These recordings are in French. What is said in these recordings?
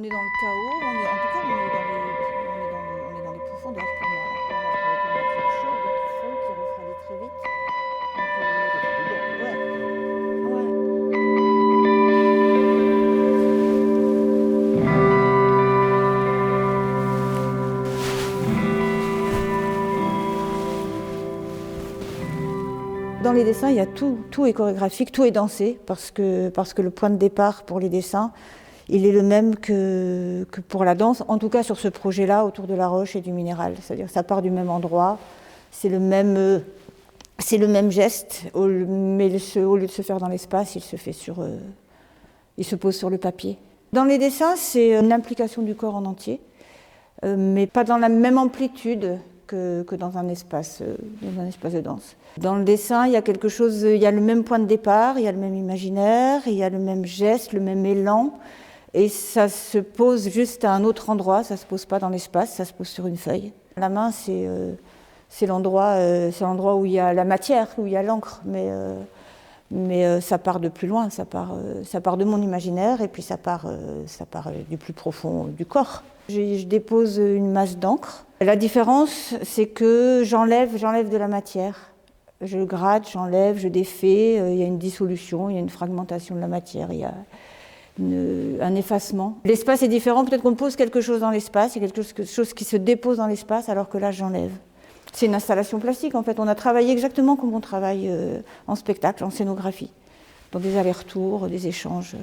On est dans le chaos, en tout cas on est dans les profondeurs pour moi. Là, on a travaillé avec une matière chaude qui fond, qui refroidit très vite. Donc, ouais. Dans les dessins, il y a tout est chorégraphique, tout est dansé, parce que le point de départ pour les dessins, il est le même que pour la danse, en tout cas sur ce projet-là, autour de la roche et du minéral. C'est-à-dire que ça part du même endroit, c'est le même geste, mais au lieu de se faire dans l'espace, il se pose sur le papier. Dans les dessins, c'est une implication du corps en entier, mais pas dans la même amplitude que dans un espace de danse. Dans le dessin, il y a quelque chose, il y a le même point de départ, il y a le même imaginaire, il y a le même geste, le même élan, et ça se pose juste à un autre endroit, ça se pose pas dans l'espace, ça se pose sur une feuille. La main, c'est l'endroit où il y a la matière, où il y a l'encre, mais ça part de plus loin, ça part de mon imaginaire, et puis ça part du plus profond du corps. Je dépose une masse d'encre. La différence, c'est que j'enlève de la matière. Je gratte, j'enlève, je défais, il y a une dissolution, il y a une fragmentation de la matière, il y a un effacement. L'espace est différent, peut-être qu'on pose quelque chose dans l'espace, il y a quelque chose qui se dépose dans l'espace, alors que là, j'enlève. C'est une installation plastique, en fait. On a travaillé exactement comme on travaille en spectacle, en scénographie, dans des allers-retours, des échanges.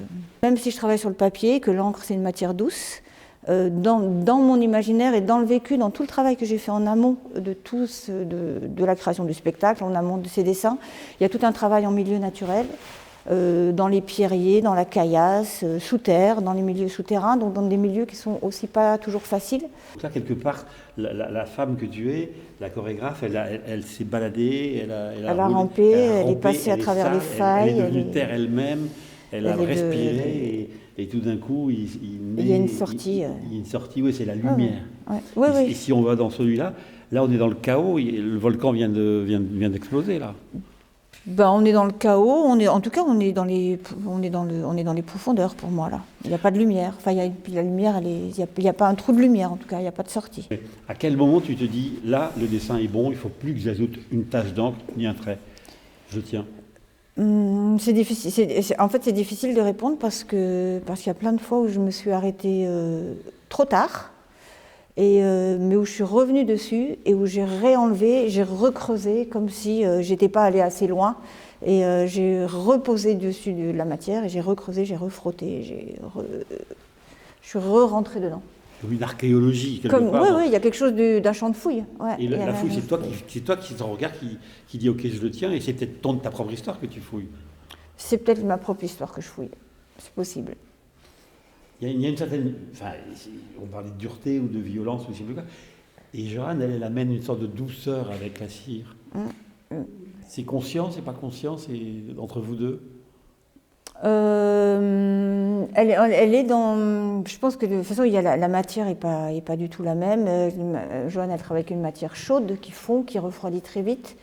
Même si je travaille sur le papier, que l'encre, c'est une matière douce, dans mon imaginaire et dans le vécu, dans tout le travail que j'ai fait en amont de la création du spectacle, en amont de ces dessins, il y a tout un travail en milieu naturel, dans les pierriers, dans la caillasse, sous terre, dans les milieux souterrains, donc dans des milieux qui sont aussi pas toujours faciles. Donc là, quelque part, la femme que tu es, la chorégraphe, elle s'est baladée, elle a rampé, elle est passée à travers les failles. Elle est devenue terre elle-même, elle a respiré, et tout d'un coup, il y a une sortie. Il y a une sortie, oui, c'est la lumière. Ouais. Et si on va dans celui-là, là on est dans le chaos, le volcan vient d'exploser là. Ben, on est dans le chaos, on est dans les profondeurs pour moi là. Il n'y a pas de lumière. Enfin, la lumière, il n'y a pas un trou de lumière en tout cas, il n'y a pas de sortie. À quel moment tu te dis, là, le dessin est bon, il ne faut plus que j'ajoute une tache d'encre ni un trait, je tiens. C'est difficile. En fait, c'est difficile de répondre parce qu'il y a plein de fois où je me suis arrêtée trop tard, mais où je suis revenue dessus et où j'ai réenlevé, j'ai recreusé comme si j'étais pas allée assez loin, et j'ai reposé dessus de la matière et j'ai recreusé, j'ai refrotté, je suis re-rentrée dedans. Comme une archéologie quelque part. Oui, il y a quelque chose d'un champ de fouille. Ouais, et la fouille, c'est toi qui t'en regarde, qui dit ok, je le tiens, et c'est peut-être ta propre histoire que tu fouilles. C'est peut-être ma propre histoire que je fouille, c'est possible. Il y a une certaine, enfin, on parlait de dureté ou de violence ou je sais plus quoi, et Johanne, elle amène une sorte de douceur avec la cire. C'est conscient, c'est pas conscient, c'est entre vous deux. Elle est dans. Je pense que de toute façon, la matière est pas du tout la même. Johanne, elle travaille avec une matière chaude qui fond, qui refroidit très vite.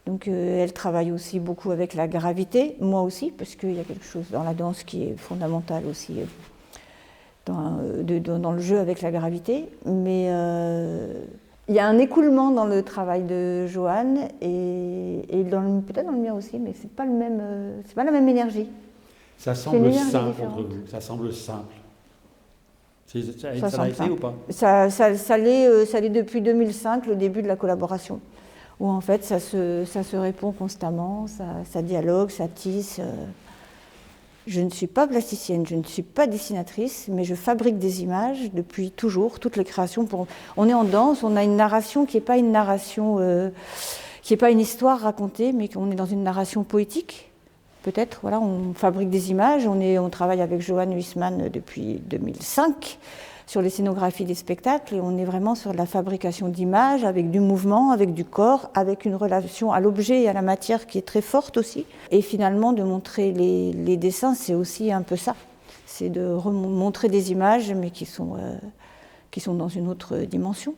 Donc, elle travaille aussi beaucoup avec la gravité. Moi aussi, parce qu'il y a quelque chose dans la danse qui est fondamental aussi dans le jeu avec la gravité. Mais il y a un écoulement dans le travail de Johanne et peut-être dans le mien aussi, mais c'est pas la même énergie. Ça semble simple entre vous, ça semble simple. Ça a été ou pas? Ça l'est depuis 2005, le début de la collaboration, où en fait ça se répond constamment, ça dialogue, ça tisse. Je ne suis pas plasticienne, je ne suis pas dessinatrice, mais je fabrique des images depuis toujours, toutes les créations. On est en danse, on a une narration qui n'est pas une narration, qui n'est pas une histoire racontée, mais qu'on est dans une narration poétique. Peut-être, voilà, on fabrique des images, on travaille avec Johanne Huisman depuis 2005 sur les scénographies des spectacles, et on est vraiment sur la fabrication d'images avec du mouvement, avec du corps, avec une relation à l'objet et à la matière qui est très forte aussi. Et finalement, de montrer les dessins, c'est aussi un peu ça. C'est de montrer des images, mais qui sont dans une autre dimension.